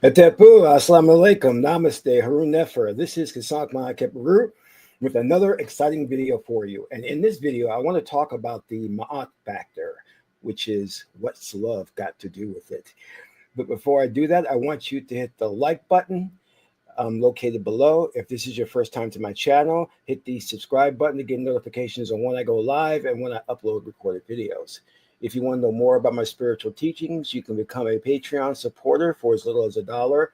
Etepu, Assalamu alaikum, Namaste, Harun Nefer. This is Kasak Maat with another exciting video for you. And in this video, I want to talk about the Maat factor, which is what's love got to do with it. But before I do that, I want you to hit the like button located below. If this is your first time to my channel, hit the subscribe button to get notifications on when I go live and when I upload recorded videos. If you want to know more about my spiritual teachings, you can become a Patreon supporter for as little as $1, $5,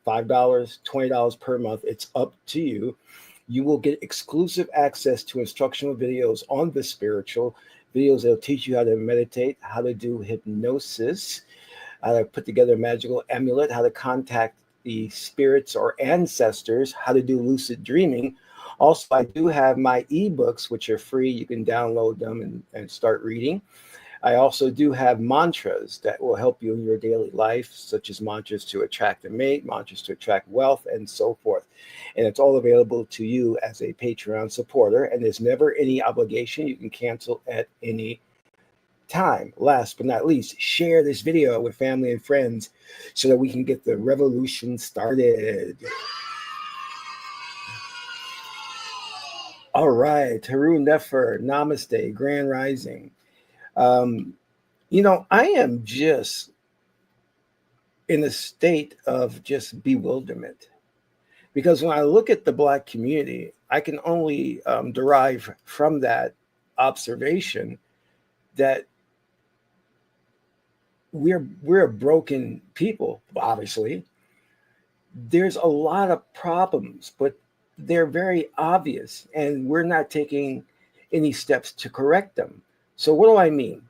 $20 per month. It's up to you. You will get exclusive access to instructional videos on the spiritual, videos that will teach you how to meditate, how to do hypnosis, how to put together a magical amulet, how to contact the spirits or ancestors, how to do lucid dreaming. Also, I do have my ebooks, which are free. You can download them and start reading. I also do have mantras that will help you in your daily life, such as mantras to attract a mate, mantras to attract wealth, and so forth. And it's all available to you as a Patreon supporter, and there's never any obligation. You can cancel at any time. Last but not least, share this video with family and friends so that we can get the revolution started. All right, Harun Nefer, Namaste, Grand Rising. I am just in a state of just bewilderment because when I look at the Black community, I can only derive from that observation that we're a broken people. Obviously, there's a lot of problems, but they're very obvious, and we're not taking any steps to correct them. So what do I mean?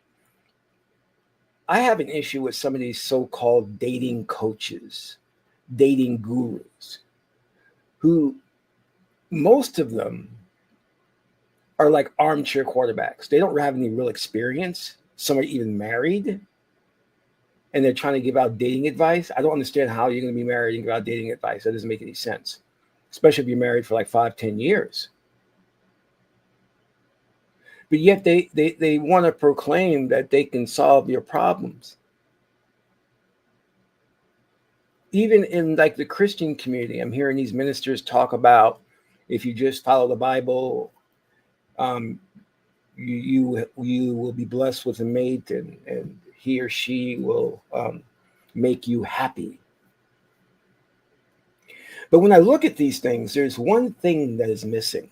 I have an issue with some of these so-called dating coaches, dating gurus, who most of them are like armchair quarterbacks. They don't have any real experience. Some are even married, and they're trying to give out dating advice. I don't understand how you're going to be married and give out dating advice. That doesn't make any sense, especially if you're married for like 5-10 years. But yet they want to proclaim that they can solve your problems. Even in like the Christian community, I'm hearing these ministers talk about if you just follow the Bible, you will be blessed with a mate, and he or she will make you happy. But when I look at these things, there's one thing that is missing.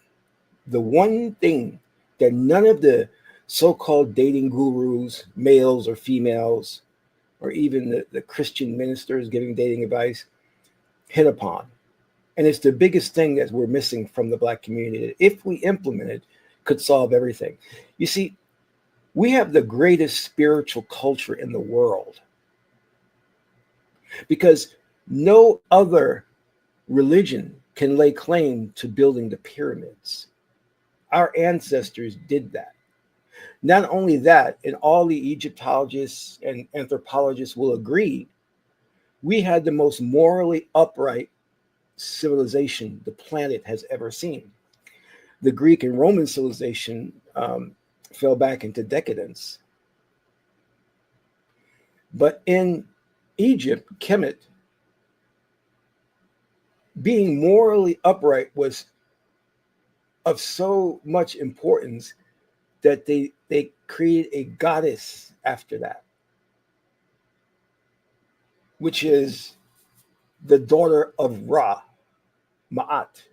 The one thing that none of the so-called dating gurus, males or females, or even the Christian ministers giving dating advice, hit upon. And it's the biggest thing that we're missing from the Black community that if we implement it, could solve everything. You see, we have the greatest spiritual culture in the world because no other religion can lay claim to building the pyramids. Our ancestors did that. Not only that, and all the Egyptologists and anthropologists will agree, we had the most morally upright civilization the planet has ever seen. The Greek and Roman civilization fell back into decadence. But in Egypt, Kemet, being morally upright was of so much importance that they created a goddess after that, which is the daughter of Ra, Maat.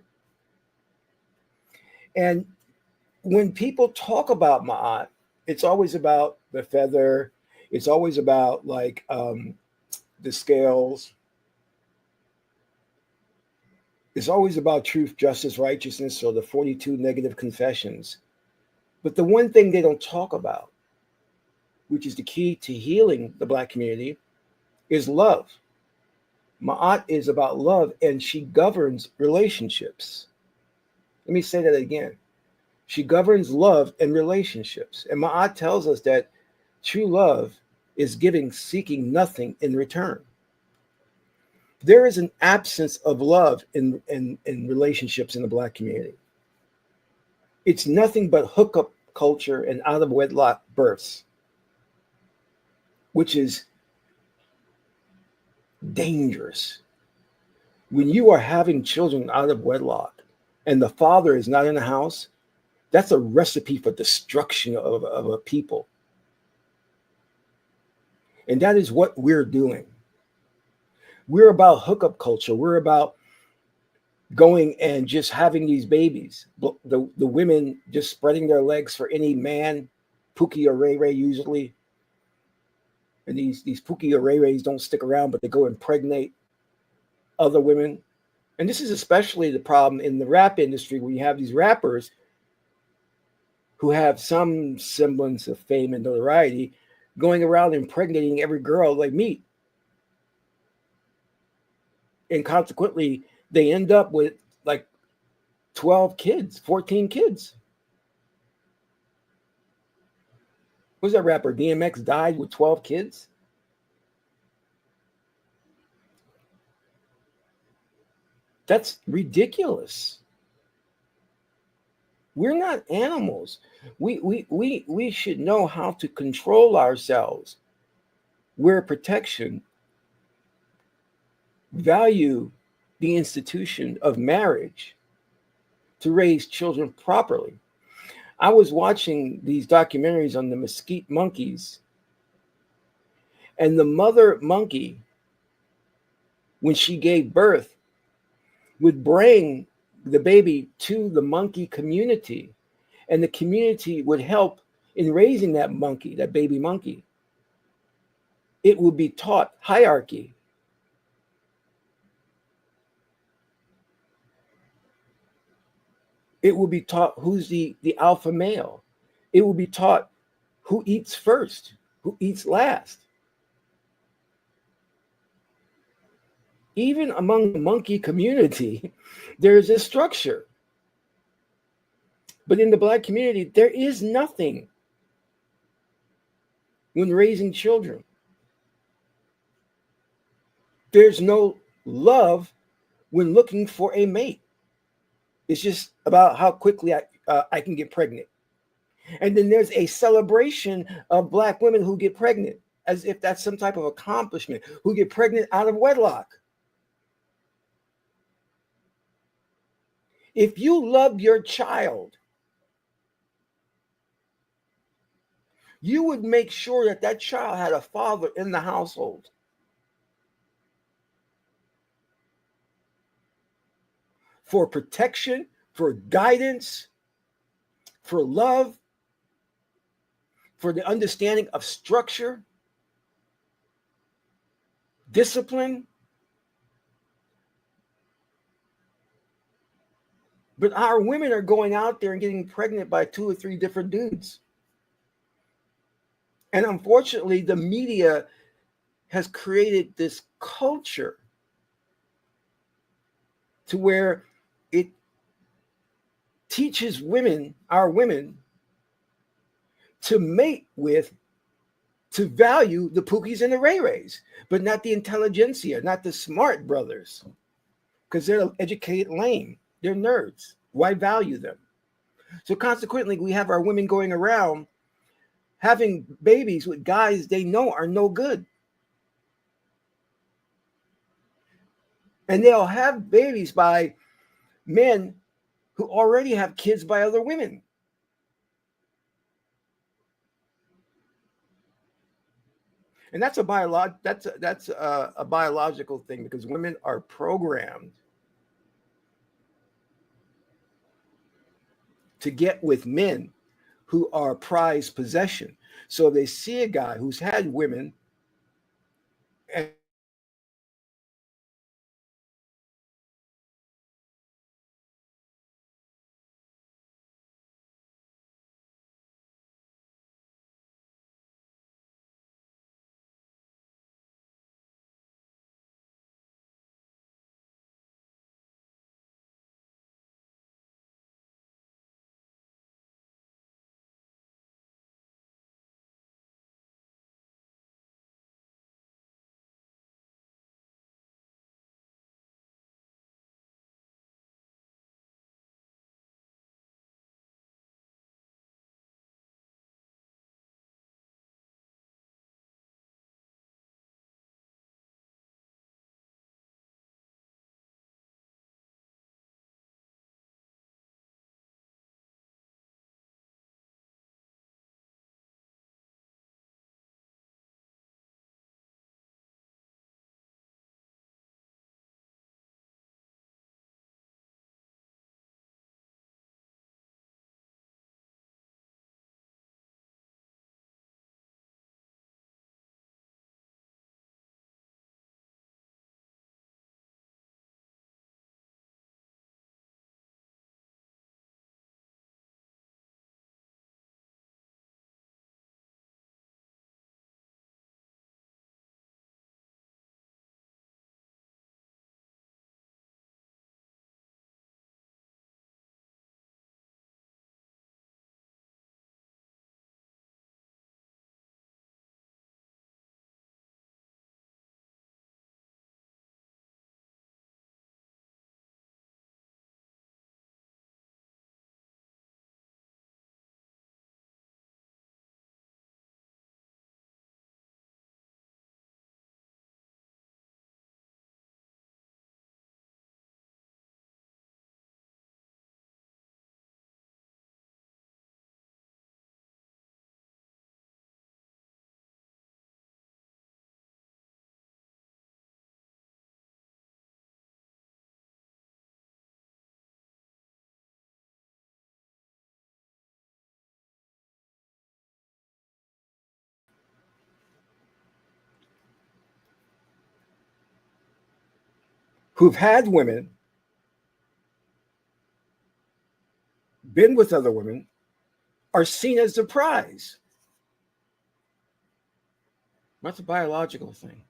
And when people talk about Maat, it's always about the feather. It's always about like the scales. It's always about truth, justice, righteousness, or the 42 negative confessions. But the one thing they don't talk about, which is the key to healing the Black community, is love. Ma'at is about love, and she governs relationships. Let me say that again. She governs love and relationships. And Ma'at tells us that true love is giving, seeking nothing in return. There is an absence of love in relationships in the Black community. It's nothing but hookup culture and out of wedlock births, which is dangerous. When you are having children out of wedlock and the father is not in the house, that's a recipe for destruction of a people. And that is what we're doing. We're about hookup culture. We're about going and just having these babies. The women just spreading their legs for any man, Pookie or Ray Ray usually. And these Pookie or Ray Rays don't stick around, but they go impregnate other women. And this is especially the problem in the rap industry where you have these rappers who have some semblance of fame and notoriety going around impregnating every girl they meet. And consequently, they end up with like 12 kids, 14 kids. Who's that rapper? DMX died with 12 kids? That's ridiculous. We're not animals. We should know how to control ourselves. We're protection, value the institution of marriage to raise children properly. I was watching these documentaries on the mesquite monkeys, and the mother monkey, when she gave birth, would bring the baby to the monkey community, and the community would help in raising that monkey, that baby monkey. It would be taught hierarchy. It will be taught who's the alpha male. It will be taught who eats first, who eats last. Even among the monkey community, there's a structure. But in the Black community, there is nothing when raising children. There's no love when looking for a mate. It's just about how quickly I can get pregnant. And then there's a celebration of Black women who get pregnant, as if that's some type of accomplishment, who get pregnant out of wedlock. If you loved your child, you would make sure that that child had a father in the household. For protection, for guidance, for love, for the understanding of structure, discipline. But our women are going out there and getting pregnant by 2 or 3 different dudes. And unfortunately, the media has created this culture to where it teaches women, our women, to mate with, to value the Pookies and the Ray Rays, but not the intelligentsia, not the smart brothers, because they're educated lame. They're nerds. Why value them? So consequently, we have our women going around having babies with guys they know are no good. And they'll have babies by men who already have kids by other women. And that's a biological thing because women are programmed to get with men who are prized possession. So they see a guy who's had women and who've had women, been with other women, are seen as the prize. That's a biological thing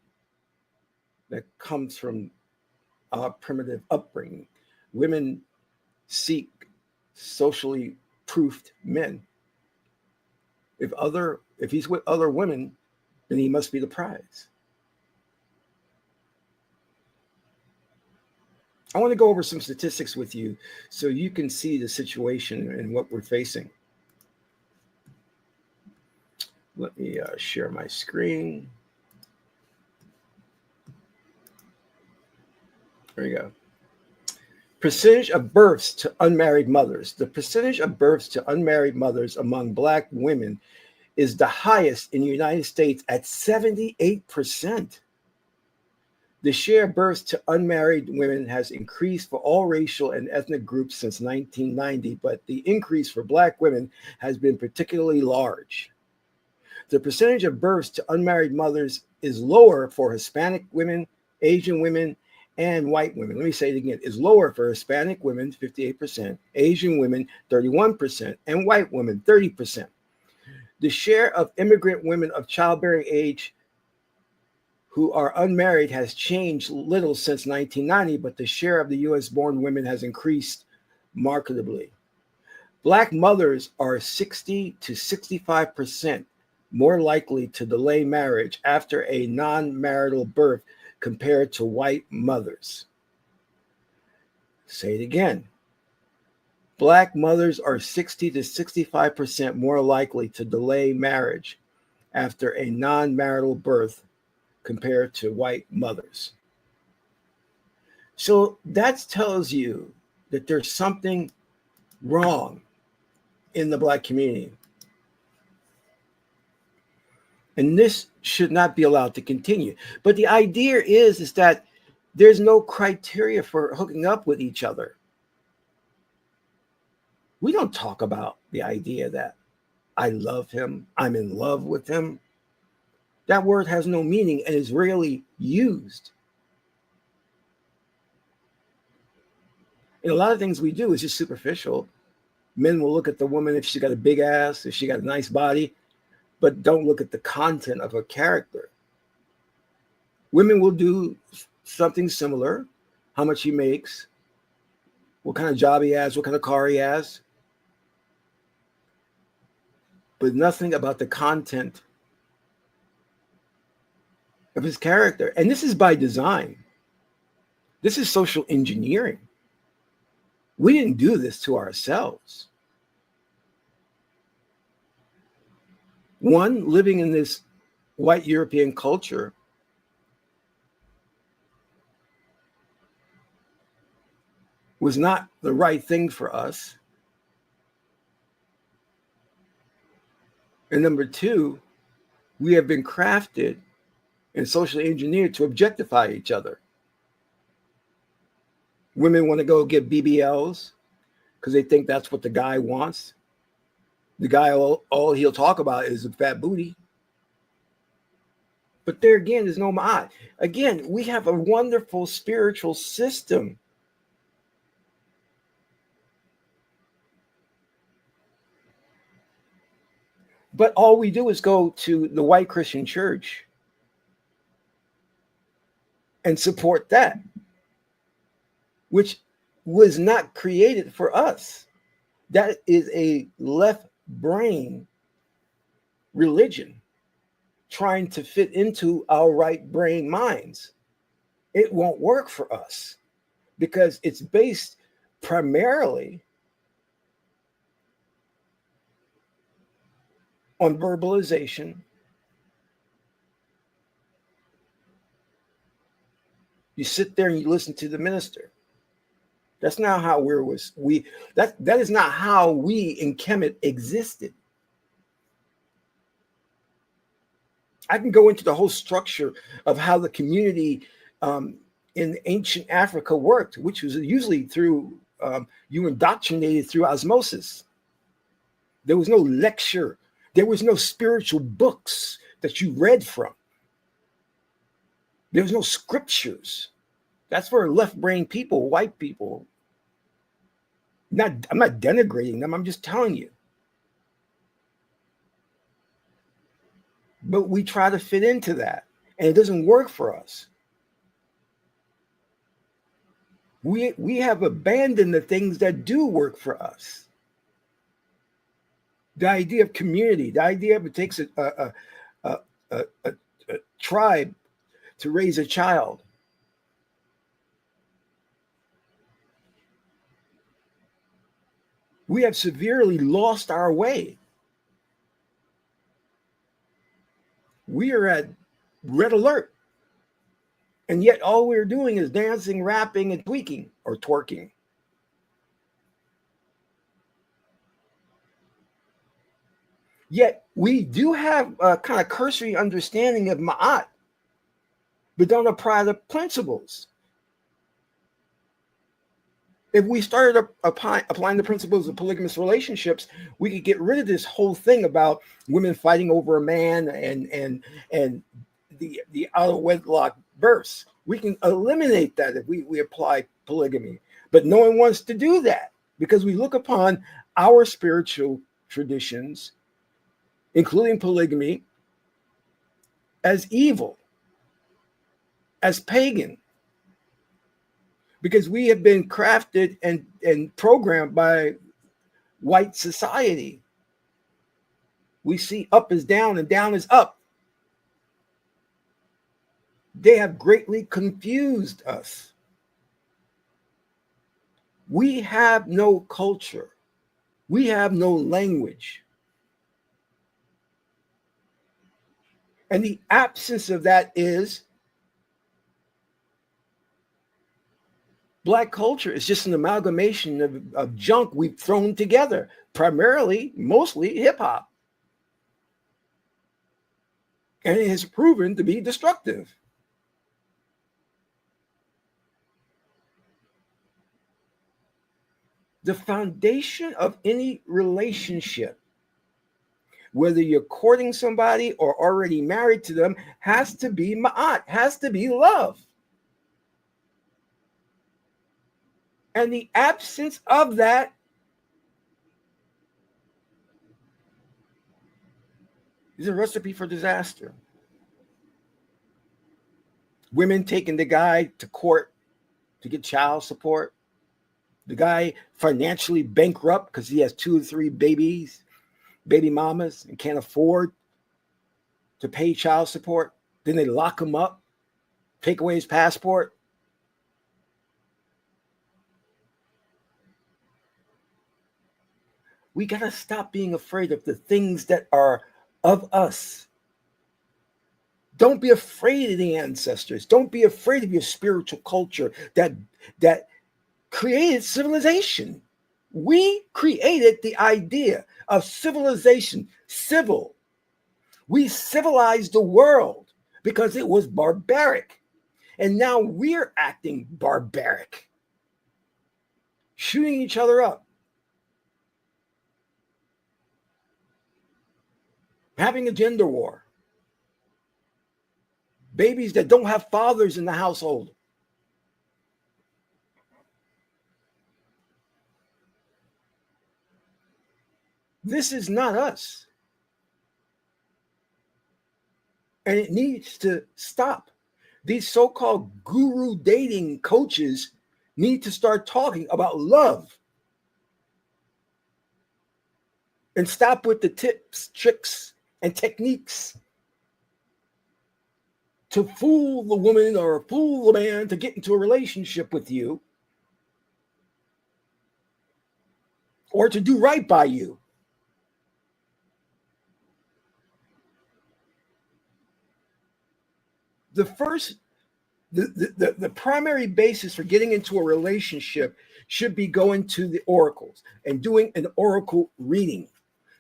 that comes from our primitive upbringing. Women seek socially proofed men. If he's with other women, then he must be the prize. I want to go over some statistics with you so you can see the situation and what we're facing. Let me share my screen. There we go. Percentage of births to unmarried mothers. The percentage of births to unmarried mothers among Black women is the highest in the United States at 78%. The share of births to unmarried women has increased for all racial and ethnic groups since 1990, but the increase for Black women has been particularly large. The percentage of births to unmarried mothers is lower for Hispanic women, Asian women, and white women. Let me say it again. Is lower for Hispanic women, 58%, Asian women, 31%, and white women, 30%. The share of immigrant women of childbearing age who are unmarried has changed little since 1990, but the share of the U.S.-born women has increased markedly. Black mothers are 60 to 65% more likely to delay marriage after a non-marital birth compared to white mothers. Say it again. Black mothers are 60 to 65% more likely to delay marriage after a non-marital birth compared to white mothers. So that tells you that there's something wrong in the Black community. And this should not be allowed to continue. But the idea is that there's no criteria for hooking up with each other. We don't talk about the idea that I love him, I'm in love with him. That word has no meaning and is rarely used. And a lot of things we do is just superficial. Men will look at the woman if she got a big ass, if she got a nice body, but don't look at the content of her character. Women will do something similar, how much he makes, what kind of job he has, what kind of car he has, but nothing about the content of his character. And this is by design. This is social engineering. We didn't do this to ourselves. One, living in this white European culture, was not the right thing for us. And number two, we have been crafted and socially engineered to objectify each other. Women want to go get BBLs because they think that's what the guy wants. The guy, all he'll talk about is a fat booty. But there again, there's no Maat. Again, we have a wonderful spiritual system. But all we do is go to the white Christian church and support that, which was not created for us. That is a left brain religion trying to fit into our right brain minds. It won't work for us because it's based primarily on verbalization, you sit there and you listen to the minister. That's not how that is not how we in Kemet existed. I can go into the whole structure of how the community in ancient Africa worked, which was usually through you were indoctrinated through osmosis. There was no lecture. There was no spiritual books that you read from. There was no scriptures. That's for left brain people, white people. I'm not denigrating them. I'm just telling you. But we try to fit into that, and it doesn't work for us. We have abandoned the things that do work for us. The idea of community, the idea of it takes a tribe to raise a child. We have severely lost our way. We are at red alert. And yet all we're doing is dancing, rapping, and tweaking or twerking. Yet we do have a kind of cursory understanding of Ma'at, but don't apply the principles. If we started applying the principles of polygamous relationships, we could get rid of this whole thing about women fighting over a man and the out of wedlock births. We can eliminate that if we apply polygamy. But no one wants to do that because we look upon our spiritual traditions, including polygamy, as evil, as pagan. Because we have been crafted and programmed by white society. We see up is down and down is up. They have greatly confused us. We have no culture. We have no language. And the absence of that is Black culture is just an amalgamation of junk we've thrown together, primarily, mostly hip hop. And it has proven to be destructive. The foundation of any relationship, whether you're courting somebody or already married to them, has to be ma'at, has to be love. And the absence of that is a recipe for disaster. Women taking the guy to court to get child support. The guy financially bankrupt because he has 2 or 3 baby mamas, and can't afford to pay child support. Then they lock him up, take away his passport. We got to stop being afraid of the things that are of us. Don't be afraid of the ancestors. Don't be afraid of your spiritual culture that created civilization. We created the idea of civilization, civil. We civilized the world because it was barbaric. And now we're acting barbaric, shooting each other up, having a gender war, babies that don't have fathers in the household. This is not us. And it needs to stop. These so-called guru dating coaches need to start talking about love and stop with the tips, tricks, and techniques to fool the woman or fool the man to get into a relationship with you or to do right by you. The primary basis for getting into a relationship should be going to the oracles and doing an oracle reading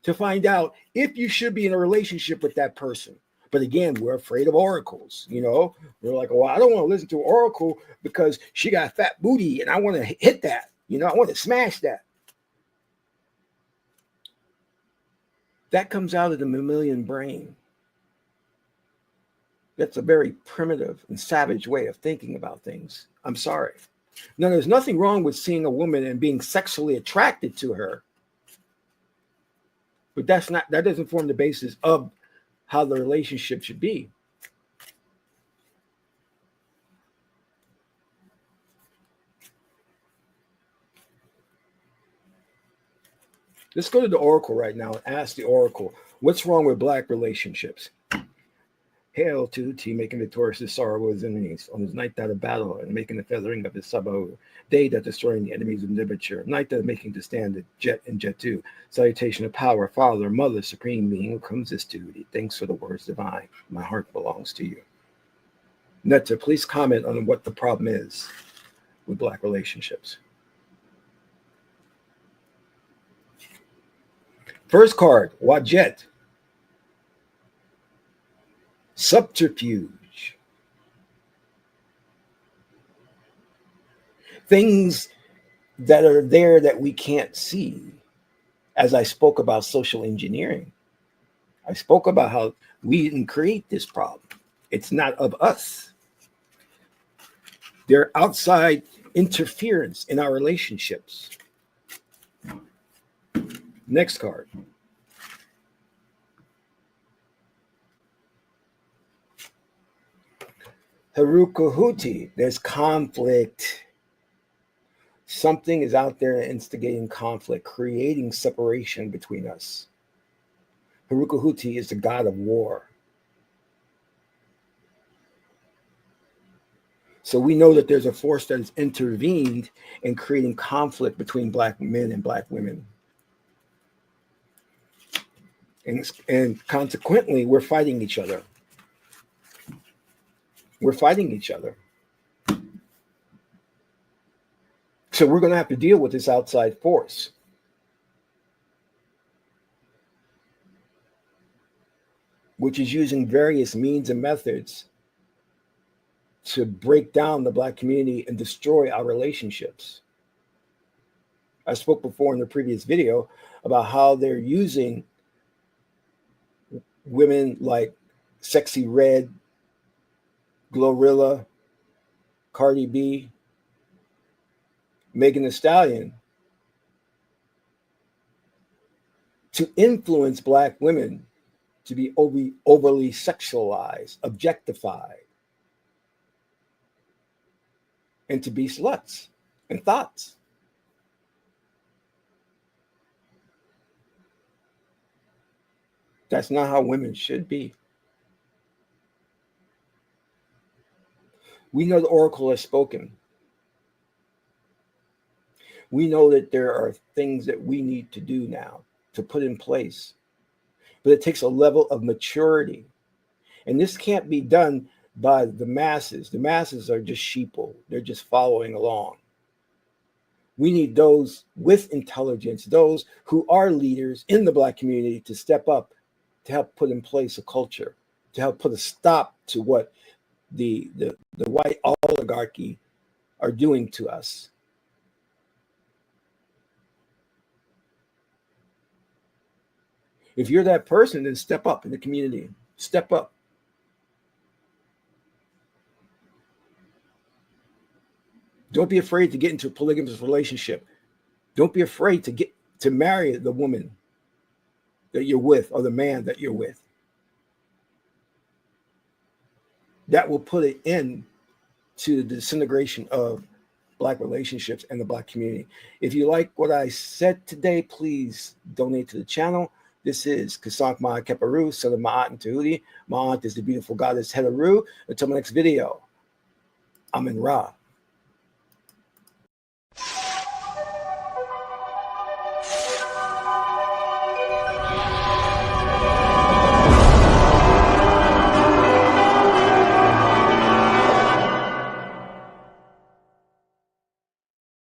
to find out if you should be in a relationship with that person. But again, we're afraid of oracles. We're like, oh, I don't want to listen to an oracle because she got a fat booty and I want to hit that. I want to smash that. That comes out of the mammalian brain. That's a very primitive and savage way of thinking about things. I'm sorry. Now, there's nothing wrong with seeing a woman and being sexually attracted to her, but that doesn't form the basis of how the relationship should be. Let's go to the Oracle right now and ask the Oracle, what's wrong with Black relationships? Hail to the T, making victorious his sorrow with his enemies, on his night that of battle, and making the feathering of his sabot, day that destroying the enemies of literature, night that making to stand the jet and jet two, salutation of power, father, mother, supreme being, who comes this duty. Thanks for the words divine. My heart belongs to you. Netta, please comment on what the problem is with Black relationships. First card, Wajet. Subterfuge. Things that are there that we can't see. As I spoke about social engineering, I spoke about how we didn't create this problem. It's not of us. They're outside interference in our relationships. Next card. Harukahuti, there's conflict. Something is out there instigating conflict, creating separation between us. Harukahuti is the god of war. So we know that there's a force that has intervened in creating conflict between Black men and Black women. And consequently, we're fighting each other. We're fighting each other. So we're going to have to deal with this outside force. Which is using various means and methods to break down the Black community and destroy our relationships. I spoke before in the previous video about how they're using women like Sexy Red, Glorilla, Cardi B, Megan Thee Stallion to influence Black women to be overly sexualized, objectified, and to be sluts and thoughts. That's not how women should be. We know the Oracle has spoken. We know that there are things that we need to do now to put in place. But it takes a level of maturity. And this can't be done by the masses. The masses are just sheeple. They're just following along. We need those with intelligence, those who are leaders in the Black community to step up, to help put in place a culture, to help put a stop to what the white oligarchy are doing to us. If you're that person, then step up in the community. Step up. Don't be afraid to get into a polygamous relationship. Don't be afraid to marry the woman that you're with or the man that you're with. That will put an end to the disintegration of Black relationships and the Black community. If you like what I said today, please donate to the channel. This is Kasak Maat Keparu, son of Maat and Tahuti. Maat is the beautiful goddess Heteru. Until my next video, I'm in Ra.